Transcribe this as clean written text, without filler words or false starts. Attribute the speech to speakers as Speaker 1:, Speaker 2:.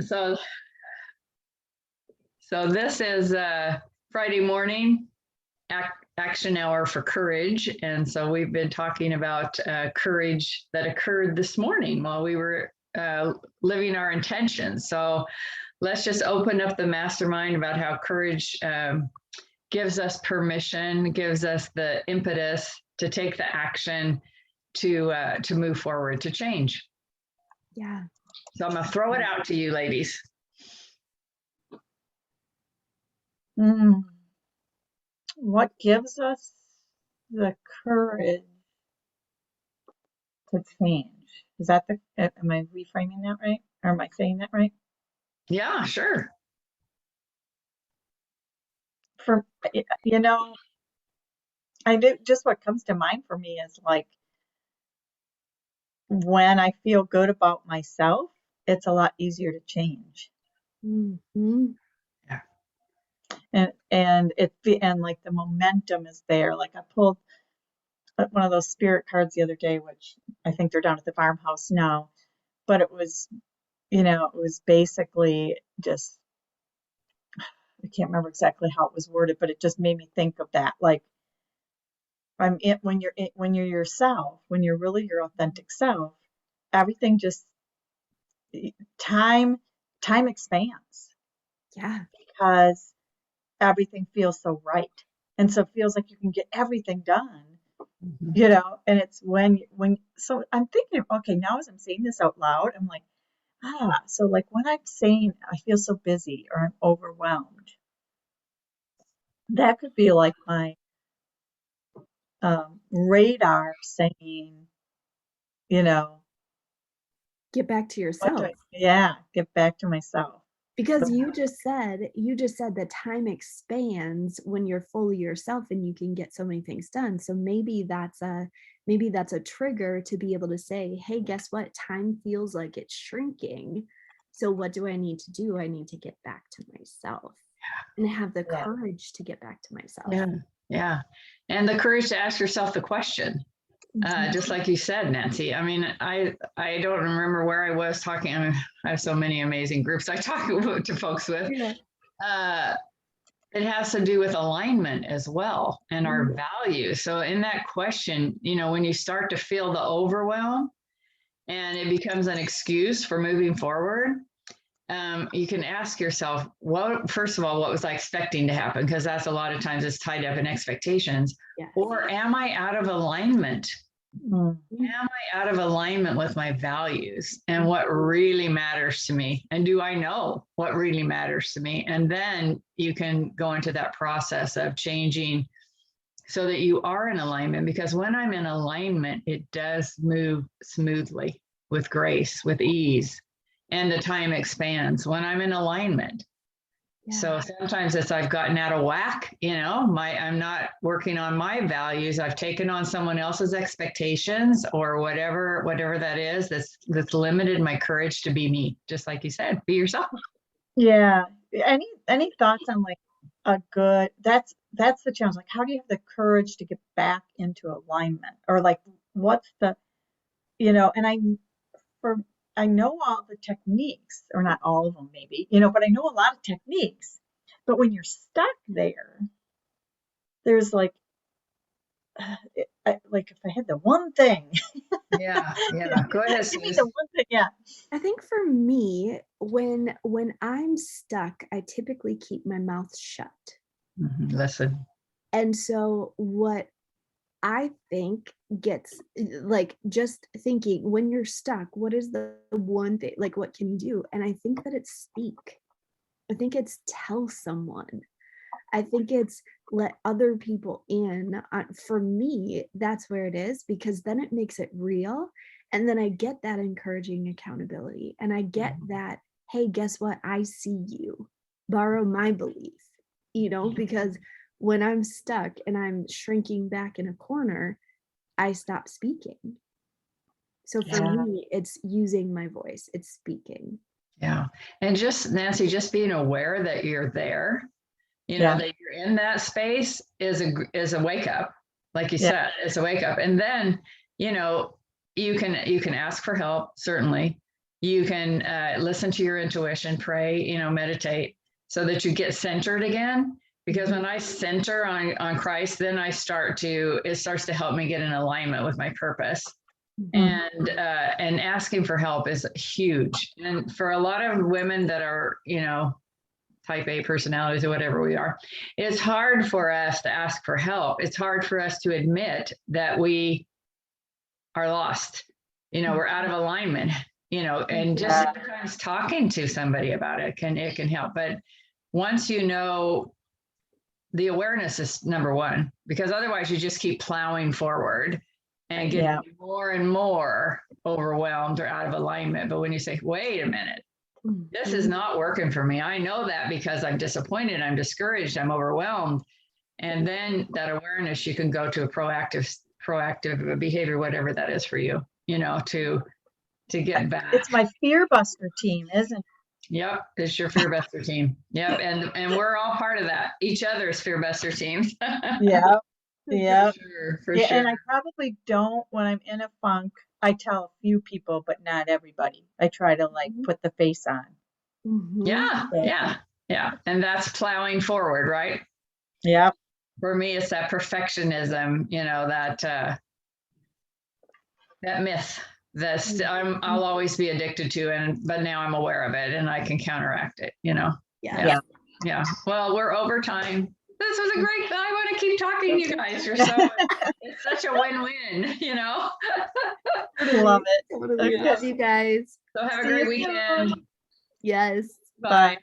Speaker 1: So, so this is Friday morning action hour for courage. And so we've been talking about courage that occurred this morning while we were living our intentions. So let's just open up the mastermind about how courage gives us permission, gives us the impetus to take the action to move forward, to change.
Speaker 2: Yeah.
Speaker 1: So I'm gonna throw it out to you, ladies.
Speaker 3: What gives us the courage to change? Is that am I reframing that right? Or am I saying that right?
Speaker 1: Yeah, sure.
Speaker 3: For, just what comes to mind for me is like, when I feel good about myself, it's a lot easier to change.
Speaker 2: Mm-hmm.
Speaker 1: Yeah.
Speaker 3: And like the momentum is there. Like I pulled one of those spirit cards the other day, which I think they're down at the farmhouse now, but it was basically just, I can't remember exactly how it was worded, but it just made me think of that. Like when you're yourself, when you're really your authentic self, everything just time expands.
Speaker 2: Yeah.
Speaker 3: Because everything feels so right. And so it feels like you can get everything done, and it's so I'm thinking, okay, now as I'm saying this out loud, I'm like, so like when I'm saying I feel so busy or I'm overwhelmed, that could be like my radar saying,
Speaker 2: Get back to yourself.
Speaker 3: Get back to myself.
Speaker 2: Because you just said that time expands when you're fully yourself and you can get so many things done. So maybe that's a trigger to be able to say, hey, guess what? Time feels like it's shrinking. So what do I need to do? I need to get back to myself and have the courage to get back to myself.
Speaker 1: Yeah. Yeah. And the courage to ask yourself the question. Just like you said, Nancy. I mean, I don't remember where I was talking. I have so many amazing groups I talk to folks with. Yeah. It has to do with alignment as well and our values. So in that question, when you start to feel the overwhelm and it becomes an excuse for moving forward, you can ask yourself, first of all, what was I expecting to happen? Because that's a lot of times it's tied up in expectations. Yes. Or am I out of alignment? Am I out of alignment with my values and what really matters to me? And do I know what really matters to me? And then you can go into that process of changing so that you are in alignment, because when I'm in alignment, it does move smoothly, with grace, with ease, and the time expands when I'm in alignment. Yeah. So sometimes it's I've gotten out of whack, I'm not working on my values. I've taken on someone else's expectations or whatever that is that's limited my courage to be me. Just like you said, be yourself.
Speaker 3: Yeah. Any thoughts on like a good, that's the challenge. Like, how do you have the courage to get back into alignment? Or like, what's the, and I know all the techniques, or not all of them maybe, but I know a lot of techniques. But when you're stuck there's like if I had the one thing.
Speaker 1: Yeah. Go ahead.
Speaker 3: Give me the one thing. Yeah.
Speaker 2: I think for me, when I'm stuck, I typically keep my mouth shut.
Speaker 1: Listen.
Speaker 2: And so what I think gets like just thinking when you're stuck, what is the one thing, like what can you do? And I think that it's speak. I think it's tell someone. I think it's let other people in. For me, that's where it is, because then it makes it real. And then I get that encouraging accountability. And I get that, hey, guess what? I see you. Borrow my belief, because when I'm stuck and I'm shrinking back in a corner, I stop speaking. So for me, it's using my voice. It's speaking.
Speaker 1: Yeah. And just, Nancy, just being aware that you're there, that you're in that space is a wake up. Like you said, it's a wake up. And then, you can ask for help, certainly. You can listen to your intuition, pray, meditate so that you get centered again. Because when I center on Christ, then it starts to help me get in alignment with my purpose. And asking for help is huge. And for a lot of women that are, type A personalities or whatever we are, it's hard for us to ask for help. It's hard for us to admit that we are lost. We're out of alignment, and just sometimes talking to somebody about it can help. But once the awareness is number one, because otherwise you just keep plowing forward and getting more and more overwhelmed or out of alignment. But when you say, wait a minute, this is not working for me. I know that because I'm disappointed, I'm discouraged, I'm overwhelmed. And then that awareness, you can go to a proactive behavior, whatever that is for you, to get back.
Speaker 3: It's my fear buster team, isn't it?
Speaker 1: Yep, it's your fear buster team. Yep, and we're all part of that. Each other's fear buster teams.
Speaker 3: Yeah.
Speaker 1: For sure.
Speaker 3: And I probably don't, when I'm in a funk, I tell a few people, but not everybody. I try to put the face on.
Speaker 1: Yeah. And that's plowing forward, right?
Speaker 3: Yeah.
Speaker 1: For me, it's that perfectionism, that myth that I'll always be addicted to, but now I'm aware of it and I can counteract it, Yeah. Well, we're over time. This was a great, I want to keep talking to you guys. It's such a win-win,
Speaker 3: Love it.
Speaker 2: Totally love you guys.
Speaker 1: So have a great weekend.
Speaker 2: Yes.
Speaker 1: Bye.